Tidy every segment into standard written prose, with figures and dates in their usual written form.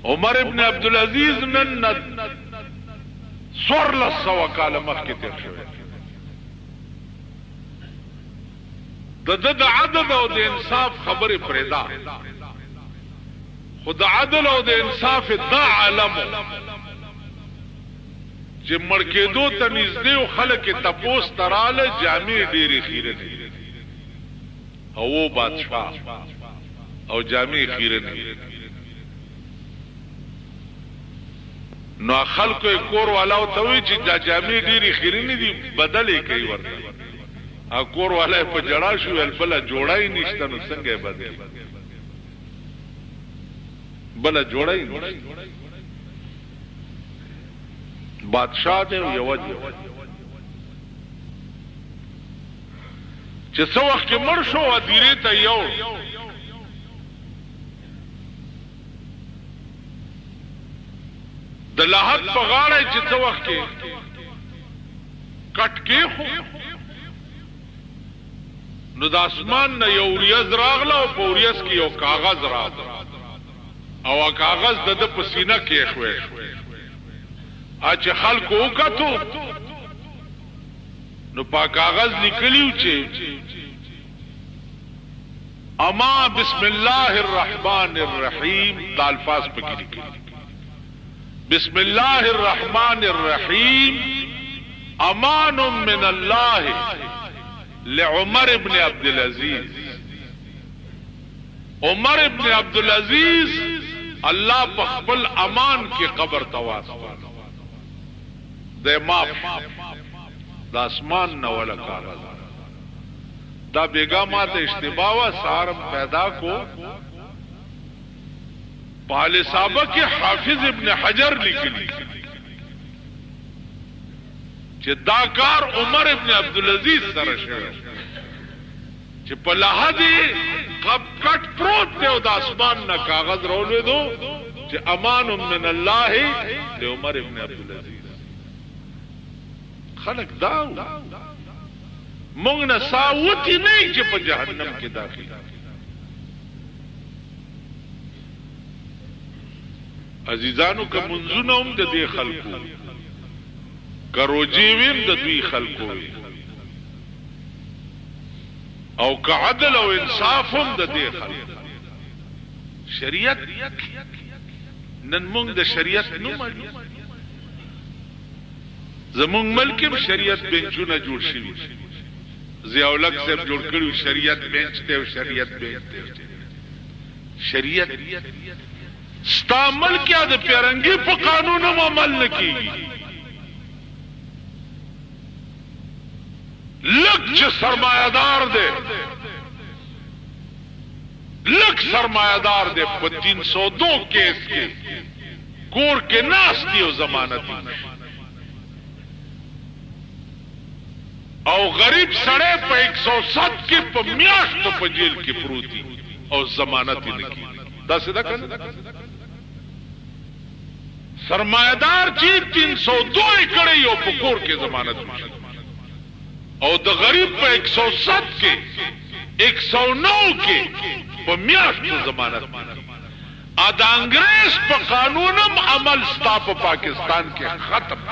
عمر ابن عبدالعزیز نن 1400 کاله مخکې تیر شوی د عدل او د انصاف خبرې پرېدا خو د عدل او د انصاف دا علم چې مړ کېدو ته نږدې او خلک یې تپوس ته راله جامې ډېرې خیرې دي او بادشاه او جامې خیرې دي نو خلکو یې کور والاو ته وایي چې دا جامې ډېرې خیرې نه دي بدل یې کوي ورته او کور والا یې په جړا شو ویل بله جوړه یې نشته نو څنګه یې بدل بله جوړه یې نشته بادشاہ دے یو دی چې څو وخت مړ شو ادیره ته یو د لحد په غاړه چې څو وخت کټ کې خو نو د اسمان نه یو ریاض راغله او په ریاض کې یو کاغذ راغله او کاغذ د پسینه کې شوې اچھا خلق وکتو نو پا کاغذ نکلیو چې اما بسم الله الرحمن الرحیم دا الفاظ پکی نکلی بسم الله الرحمن الرحیم امان من اللہ لعمر ابن عبدالعزیز عمر ابن عبدالعزیز اللہ پخبل امان کی قبر تواسطا دے ماف دا اسمان نولا کاغذ دا بیگا مات اشتباوہ سارم پیدا کو پال صحابہ کے حافظ ابن حجر لکلی چه دا کار عمر ابن عبدالعزیز سرشو چه پلحدی قب کٹ پروت دے دا اسمان نا کاغذ رولے دو چه امان من اللہ لے عمر ابن عبدالعزیز خلق داو مونگ نا ساوتی نہیں چه پا جہنم کے داخل عزیزانو کا منزون ام دا دے خلقو کا روجیویم دا دوی خلقو او کا عدل او انصافم دا دے خلقو شریعت نن مونگ دا شریعت نو مالی زمونگ ملکم شریعت بینچونا جوڑ شوی زیاولک صاحب جوڑ کریو شریعت بینچتے و شریعت بینچتے شریعت ستا ملک یا دا پیرنگی پا قانونم عمل نکی لگ چه سرمایہ دار دے لگ سرمایہ دار دے پا 302 کیس کے کور کے ناس دیو ضمانتی او غریب سڑے پا 107 کی پا میاشت پا جیل کی پروتی او ضمانتی نکی دا سیدھا کرنا سرمایہ دار چی 302 اکڑے یو پا کور کے ضمانت مشکل او دا غریب پا 107 کے 109 کے پا میاشت پا ضمانت ادا انگریز پا قانونم عمل ستا پا پاکستان کے ختم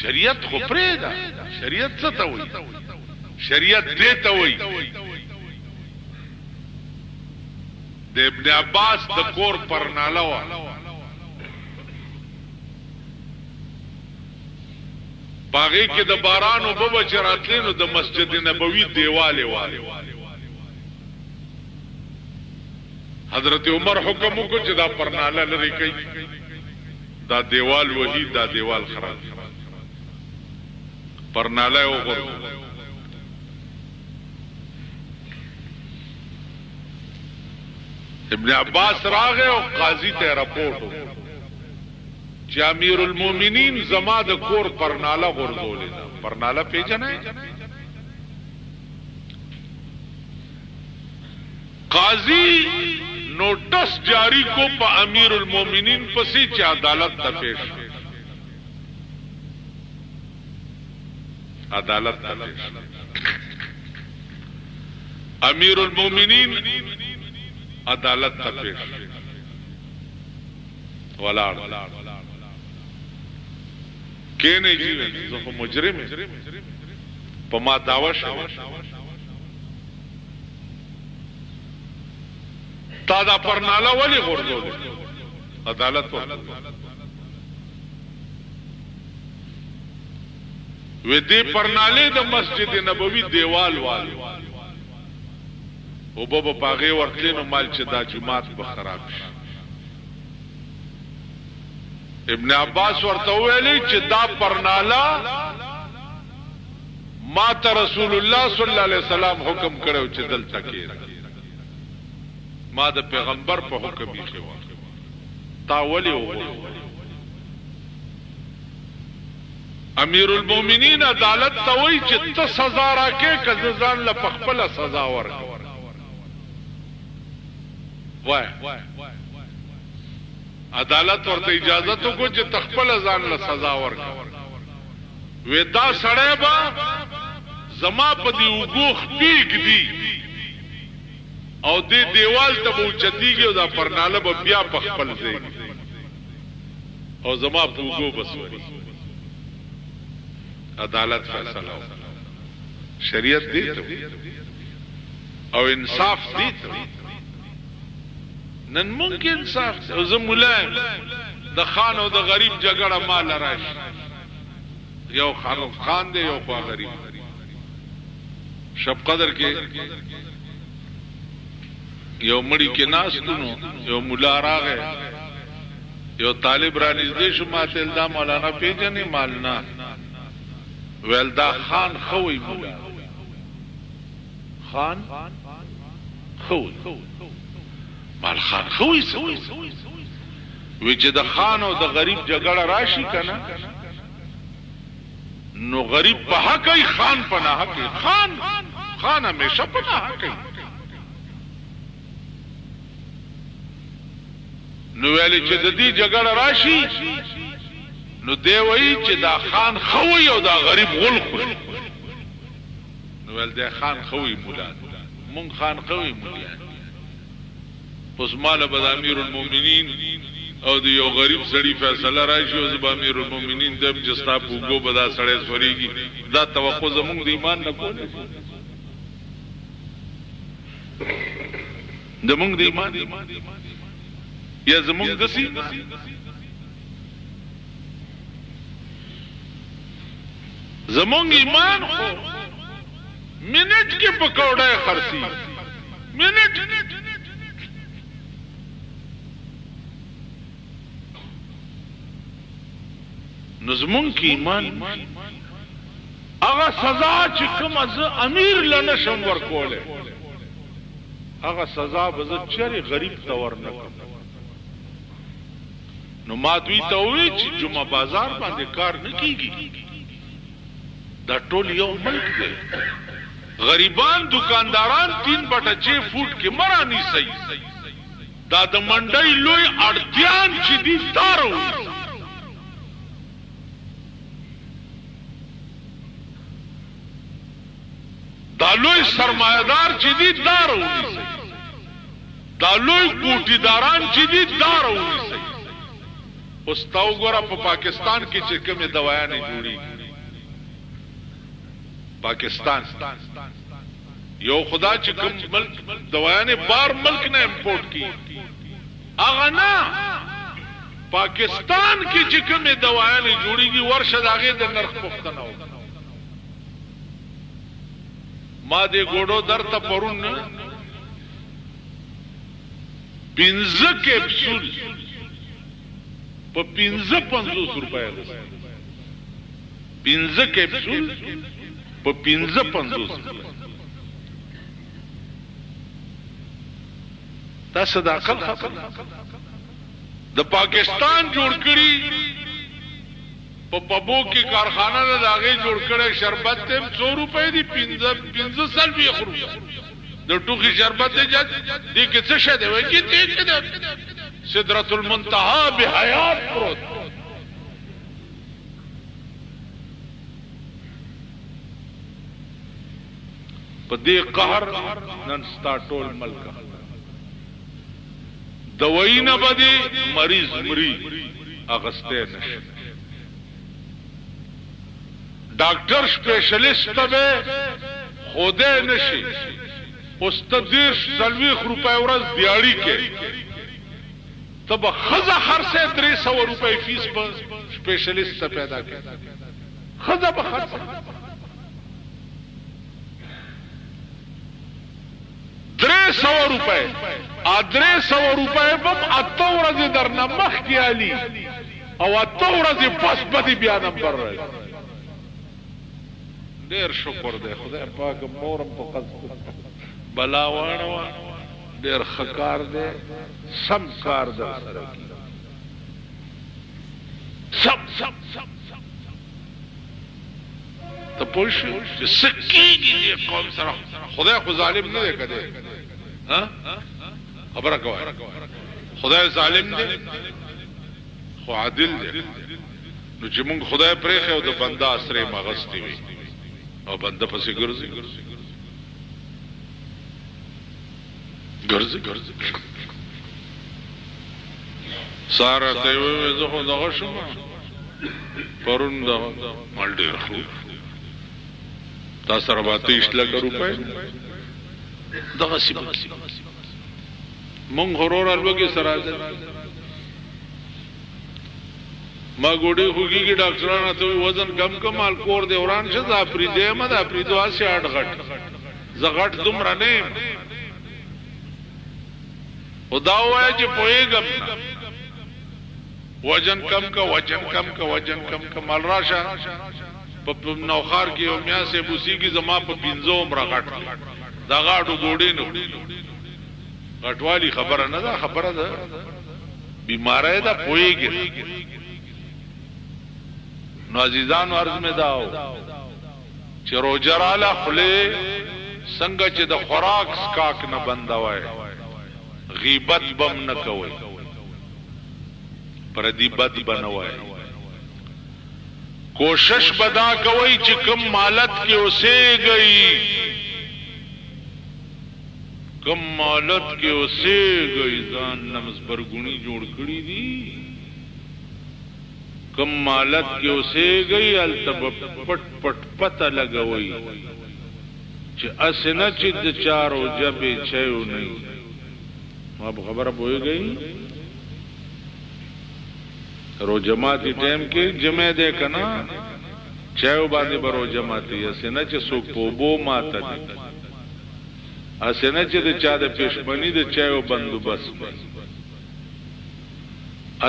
شریعت خو پریدا شریعت ستا ہوئی شریعت دیتا ہوئی د ابن عباس د کور پر نالوا باغی کې د باران او بابا چراتلینو د مسجد نبوی دیواله والے حضرت عمر حکم کو چې دا پرناله لري کوي دا دیوال وحید دا دیوال خراب پرناله وګورئ ابن عباس راغه او قاضی ته رپورټ چې امیر المؤمنین زما د کور پرناله غرزولې پرناله پیژنې قاضی نوٹس جاری کو په امیر المؤمنین پسې چې عدالت ته پیش عدالت ته پیش امیر المؤمنین عدالت ته پیش ولاړ کینه جیوه زه خو مجرم په ما دعوه شوه تا دا پرناله ولی غورځول عدالت ورته وې دې پرناله د مسجد نبوي دیوال والو او بابا پاغه ورتلې نو مال چې دا جماعت به خراب شي ابن عباس ورته ویلي چې دا پرناله ما ته رسول الله صلی الله علیه وسلم حکم کړو چې دلته کې ما د پیغمبر په حکم یې خو تا ولی وو امیر المؤمنین عدالت ته وایي چې ته سزا راکې که ځان له خپل سزا ورکړې وای عدالت ورته اجازه تو کو چې تخپل ځان له سزا ورکړي وې دا سړی با زما په دی وګوخ پیګ دی او دې دیوال ته بوچتیږي او دا پرناله به بیا په خپل ځای او زما په وګو بسوري عدالت فیصله شریعت دی او انصاف دی نن مونږ انصاف او زه مولایم د خان او د غریب جګړه مال راشي یو خان دی یو خوا غریب شب قدر کې یو مړی کې ناستونو یو مولا راغی یو طالب را نږدې شو ماته دا مولانا پیژنې مالنا ویل دا خان خوی مولا خان خوی مال خان خوی سوی وی چې د خان او د غریب جګړه راشي کنه نو غریب په حق ای خان په نه حق خان همیشه په نه حق نو ویل چې د دې جګړه راشي نو دی وایي چې دا خان خوی او دا غریب غل خوري نو ویل دا خان خوی مولا مونږ خان خوی مولا پس مال به امیر المؤمنین او د یو غریب سړي فیصله راشي او زب امیر المؤمنین دم جستا پوغو بدا سړی سوريږي دا توقع زمونږ د ایمان نه کوله زمونږ د ایمان یا زمونږ دسی زمونږ ایمان خو منټ کې پکوړه خرسي منټ نظمون کی ایمان هغه سزا چې کوم از امیر لنه شم ورکوله هغه سزا به چری غریب تور نه کوم نو ما دوی ته وی چې جمعه بازار باندې کار نه کیږي دا ټول یو ملک دی غریبان دکانداران 3/6 فوټ کې مرانی سي دا د منډي لوی اړتیان چې دي دارو دا لوی سرمایدار چې دي دارو دا لوی ګوټیداران چې دي دارو اوس تاو ګوره په پاکستان کې چې کومه دوايانې جوړي پاکستان یو خدا چې کوم ملک دوايانې بار ملک نه امپورټ کی اغه نه پاکستان کې چې کومه دوايانې جوړيږي ورشه داغه د نرخ پختنه و ما دې ګوډو درته پرون 15 کیپسول په 55 روپیا ده 15 کیپسول په 55 دا صداقت د پاکستان جوړ کړی په پبو کې کارخانه نه داغه جوړ کړي شربت ته 100 روپے دي 15 سال به خرو د ټوخي شربت دې دې کې څه شه دی وایي چې سدرۃ المنتهى بحیات پروت په دې قهر نن ستا ټول ملک دوايي نه بدي مریض مري اغسته نشي ډاکټر سپیشلیست ته خوده نشي استدیش 40 روپے ورځ دیاړي کې تب خزه خرڅه 300 روپے فیس په سپیشلیست ته پیدا کړي خزه به خرڅه 300 روپے 300 روپے بم اته ورځې درنه مخ کې علي او اته ورځې پس بدی بیا نمبر راځي ډیر شکر دی خدای پاک مورم په قصد بلا وانه ډیر خکار دی سم کار در سره کی سم ته پوښ چې سکیږي دې قوم سره خدای خو ظالم نه دی کده ها خبره کوي خدای ظالم دی خو عادل دی نو چې موږ خدای پرې خو د بنده اسره مغستی وي او بنده پسې ګرځي سارا ته وې زه خو دغه شم پرون دا مال ډیر خو تاسو را باندې 30 لک روپے دغه سی مونږ هرور الوګي سره ما ګوډي خوږي ډاکټرانو ته وزن کم کمال کور دی وران شه دا پری دی ما دا پری دوه سي اډ غټ زغټ دومره نه خدا وای چې پويګم وزن کم کا مال راشه په نوخار کې او میا سه بوسی کی زما په 15 عمر غټ دا غاټو ګوډي نو غټوالی خبره نه ده خبره ده بیماری ده پويګي نو عزیزان ورز میں داو چې روجراله خله څنګه چې د خوراک سکاک نه بندوي غیبت بم نه کوي پردی بد بنوي کوشش بدا کوي چې کم مالت کې اوسه گئی کم مالت کې اوسه گئی ځان نمز برګونی جوړ کړی دي کم مالت کې اوسه گئی التب پټ پټ پته لګوي چې اسنه چې د چارو جبې چيو نه ما خبره پوي گئی رو جماعتي ټیم کې جمع ده کنا چيو باندې برو جماعتي اسنه چې سوق پوبو ماته دي اسنه چې د چا د پښمنی د چيو بندوبست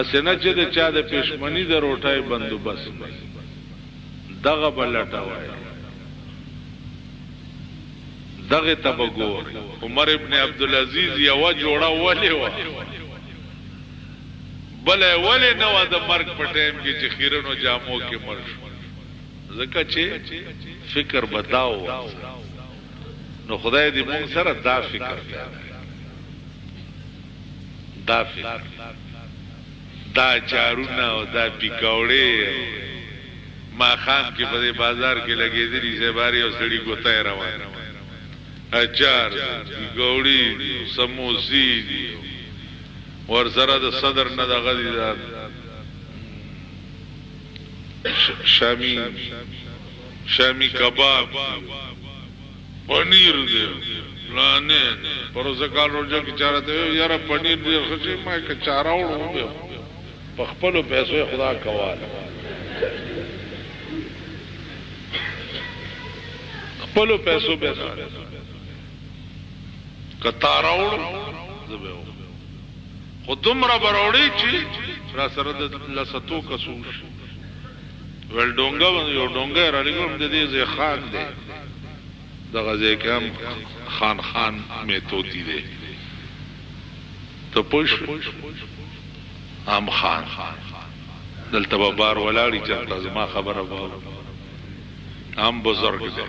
اسنه چې د چا د پښمنی د روټای بندوبست دغه بلټا وای دغه تبګور عمر ابن عبد العزيز یو جوړه ولې و بل ولې نو د مرګ په ټیم کې چې خیرونو جامو کې مرش زکه چې فکر بداو نو خدای دې موږ سره دا فکر دا چارونه او دا پیکاوړې ما خان کې په بازار کې لګېدلې زباري او سړی ګوتای روان اچار ګوړی سموسی دي ور سره د صدر نه دغه دي شامی کباب پنیر دی لانه پروسه کال روزه کی چارته یاره پنیر دی خچې ما که چاراوړو په خپل پیسو خدا کواله خپل پیسو کتاراوړ زبه خودم را بروړي چې را سره د لساتو کسوش ول ډونګا یو ډونګا را لګوم د دې ځای خان دی دغه ځای کې هم خان میتودی دی ته پوښ هم خان دلته بار ولاړی چې زما خبره وو هم بزرګ دی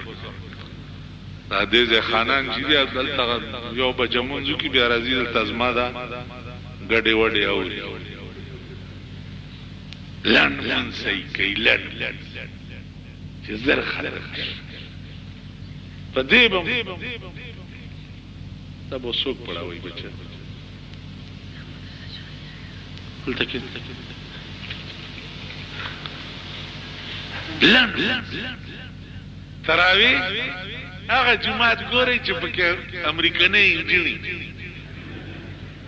دا دې ځای خانان چې دلته یو بجمونځو کې بیا راځي دلته زما دا ګډې وډې اوري لن صحیح کوي لن چې زر خلک په دې به تاسو څوک پړاوي بچا تراوی هغه جماعت ګوري چې پکې امریکنۍ انجینی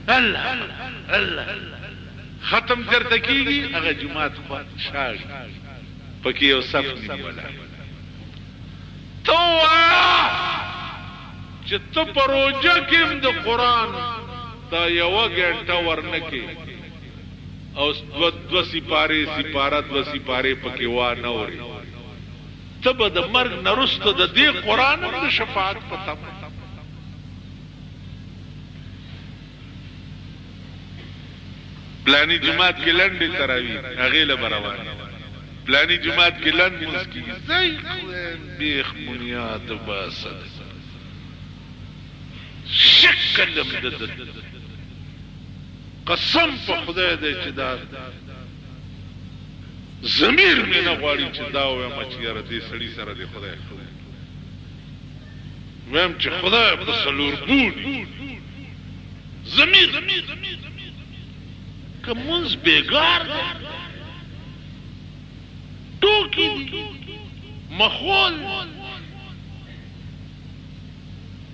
الله الله ختم چرته کیږي هغه جماعت خو شاګ پکې یو صف نیولا تو چې ته پروژه کې د قران دا یو غنټه ورنکې او دو سپاره پکې وا نه وري تب د مرګ نرسته د دې قران د شفاعت پته پلانی جماعت کې لنډې تراوی هغه له بروان پلانی جماعت کې لنډ مسکی زي بیخ بنیاد باسد شکل مدد قسم په خدای دې چې دا ضمیر مې نه غواړي چې دا وایم چې یاره دې سړي سره دې خدای وایم چې خدای په سلور بودي ضمیر که منځ بیګار دی ټوکې دي مخول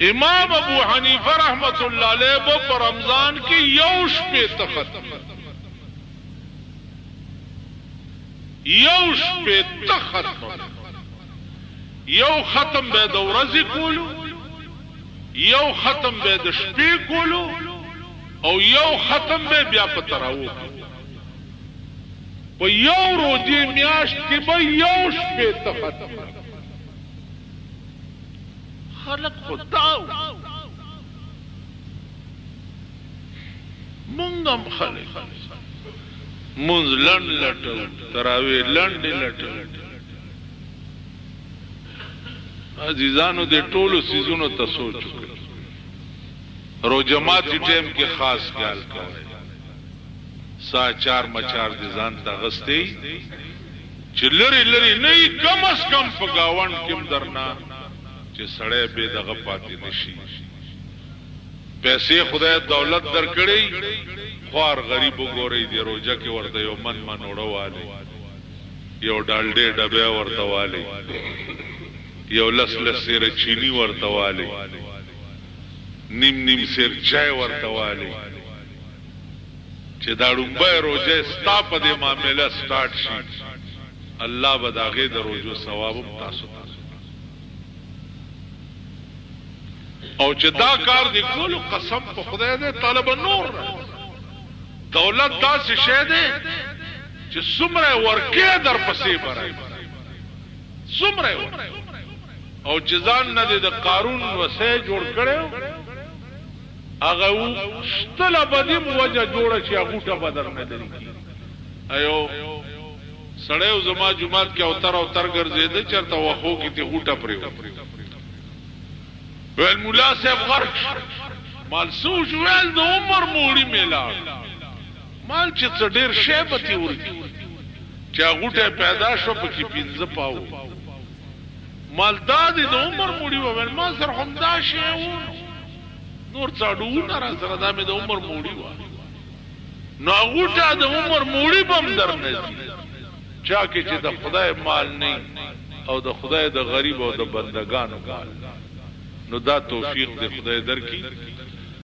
امام ابو حنیفه رحمت الله علیه په رمضان کې یو شپه ختم یو ختم به د ورځې کولو یو ختم به د شپې کولو او یو ختم به بیا په تراویح په یو روزي میاشت کې به یو شپه ختم خلق خداو مونږم خلق منز لند لټل تراوی لند لټل عزیزانو دې ټولو سيزونو ته سوچ وکړئ روزمات ټیم کې خاص خیال کوئ سا چار مچار دي ځان ته غستې چې لری نه کم از کم په گاوند کې درنا چې سړی به دغه پاتې نشي پیسې خدای دولت درکړي خوار غریب وګوري دی روزه کې ورته یو من وړواله یو ډالډې ډبه ورته واله یو لس سیر چینی ورته واله نیم سیر چای ورته واله چې دا ډومبه روزه ستا په دې معاملې سٹارټ شي الله به داغه د روزو ثواب تاسو او چې دا کار دی کول قسم په خدای دې طالب نور دولت داسې شی دی چې څومره ورکه در پسې برای څومره او چې ځان نه د قارون وسه جوړ کړو هغه شتله بدی موجه جوړه چې هغه ټه بدر نه دري ایو سړیو زما جمعات کې اوتر ګرځیدل چرته وخو کې ته غوټه پریو ویل مولا صاحب غرق مال سوچ ویل د عمر موړي میلا مال چې څه ډیر شیبتی ورکی چې غوټه پیدا شو په کې 15 پاو مال دادی د عمر موړي ویل ما سره هم دا شی نور څاډو نه را سره دا مې د عمر موړي و نو غوټه د عمر موړي بم درنه چا کې چې د خدای مال نه او د خدای د غریب او د بندگانو مال نو دا توفیق د خدای درکې